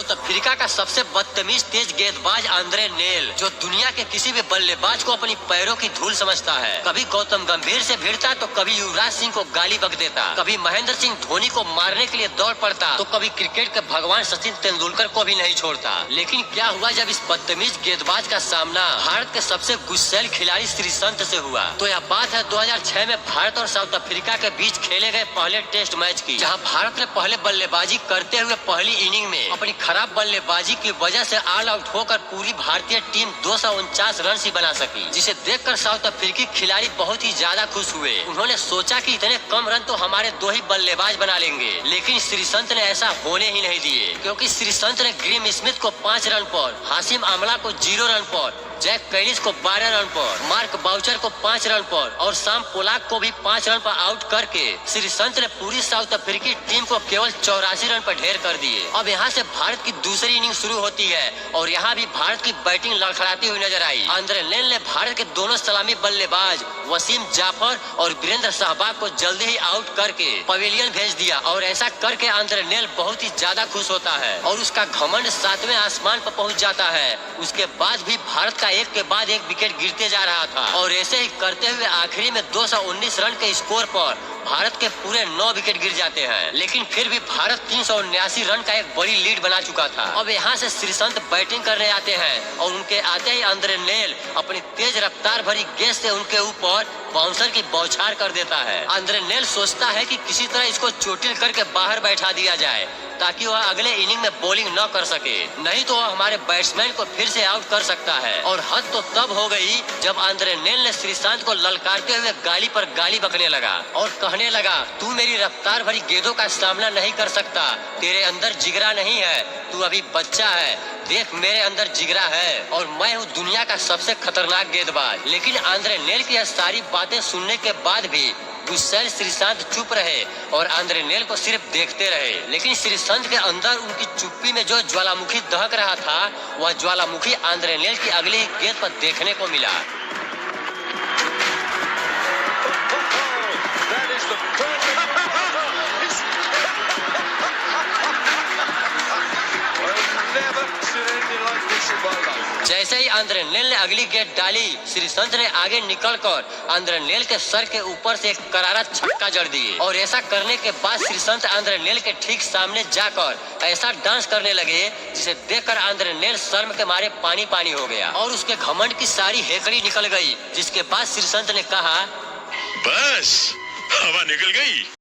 South Africa का सबसे बदतमीज तेज गेंदबाज आंद्रे नेल, जो दुनिया के किसी भी बल्लेबाज को अपनी पैरों की धूल समझता है। कभी गौतम गंभीर से भिड़ता तो कभी युवराज सिंह को गाली बक देता, कभी महेंद्र सिंह धोनी को मारने के लिए दौड़ पड़ता तो कभी क्रिकेट के भगवान सचिन तेंदुलकर को भी नहीं छोड़ता। लेकिन क्या हुआ जब इस बदतमीज गेंदबाज का सामना भारत के सबसे गुस्सैल खिलाड़ी श्रीसंत से हुआ? तो यह बात है 2006 में भारत और साउथ अफ्रीका के बीच खेले गए पहले टेस्ट मैच की, जहां भारत ने पहले बल्लेबाजी करते हुए पहली इनिंग में अपनी खराब बल्लेबाजी की वजह से ऑल आउट होकर पूरी भारतीय टीम 249 रन ही बना सकी, जिसे देखकर साउथ अफ्रीकी खिलाड़ी बहुत ही ज्यादा खुश हुए। उन्होंने सोचा कि इतने कम रन तो हमारे 2 ही बल्लेबाज बना लेंगे, लेकिन श्रीसंत ने ऐसा होने ही नहीं दिए, क्योंकि श्रीसंत ने ग्रीम स्मिथ को 5 रन पर, हाशिम आमला को 0 रन पर, जैक कैलिस को 12 रन पर, मार्क बाउचर को 5 रन पर और साम पोलाक को भी 5 रन पर आउट करके श्रीसंत ने पूरी साउथ अफ्रीकी टीम को केवल 84 रन पर ढेर कर दिए। अब यहाँ से भारत की दूसरी इनिंग शुरू होती है और यहाँ भी भारत की बैटिंग लड़खड़ाती हुई नजर आई। आंद्रे नेल ने भारत के दोनों सलामी बल्लेबाज वसीम जाफर और वीरेंद्र सहवाग को जल्दी ही आउट करके पवेलियन भेज दिया और ऐसा करके आंद्रे नेल बहुत ही ज्यादा खुश होता है और उसका घमंड 7वें आसमान पर पहुँच जाता है। उसके बाद भी भारत का एक के बाद एक विकेट गिरते जा रहा था और ऐसे ही करते हुए आखिरी में 219 रन के स्कोर पर भारत के पूरे 9 विकेट गिर जाते हैं। लेकिन फिर भी भारत 379 रन का एक बड़ी लीड बना चुका था। अब यहाँ से श्रीसंत बैटिंग करने आते हैं और उनके आते ही आंद्रे नेल अपनी तेज रफ्तार भरी गेंद से उनके ऊपर बाउंसर की बौछार कर देता है। आंद्रे नेल सोचता है कि किसी तरह इसको चोटिल करके बाहर बैठा दिया जाए ताकि वह अगले इनिंग में बॉलिंग न कर सके, नहीं तो वह हमारे बैट्समैन को फिर से आउट कर सकता है। और हद तो तब हो गई जब आंद्रे नेल ने श्रीसंत को ललकारते हुए गाली पर गाली बकने लगा और कहने लगा, तू मेरी रफ्तार भरी गेंदों का सामना नहीं कर सकता, तेरे अंदर जिगरा नहीं है, तू अभी बच्चा है, देख मेरे अंदर जिगरा है और मैं हूँ दुनिया का सबसे खतरनाक गेंदबाज। लेकिन आंद्रे नेल की यह सारी बातें सुनने के बाद भी गुस्सैल श्रीसंत चुप रहे और आंद्रे नेल को सिर्फ देखते रहे। लेकिन श्रीसंत के अंदर उनकी चुप्पी में जो ज्वालामुखी दहक रहा था, वह ज्वालामुखी आंद्रे नेल की अगली ही गेंद पर देखने को मिला। जैसे ही आंद्रे नेल ने अगली गेंद डाली, श्रीसंत ने आगे निकलकर आंद्रे नेल के सर के ऊपर से एक करारा छक्का जड़ दिए और ऐसा करने के बाद श्रीसंत आंद्रे नेल के ठीक सामने जाकर ऐसा डांस करने लगे जिसे देखकर आंद्रे नेल शर्म के मारे पानी पानी हो गया और उसके घमंड की सारी हेकड़ी निकल गई। जिसके बाद श्रीसंत ने कहा, बस हवा निकल गई।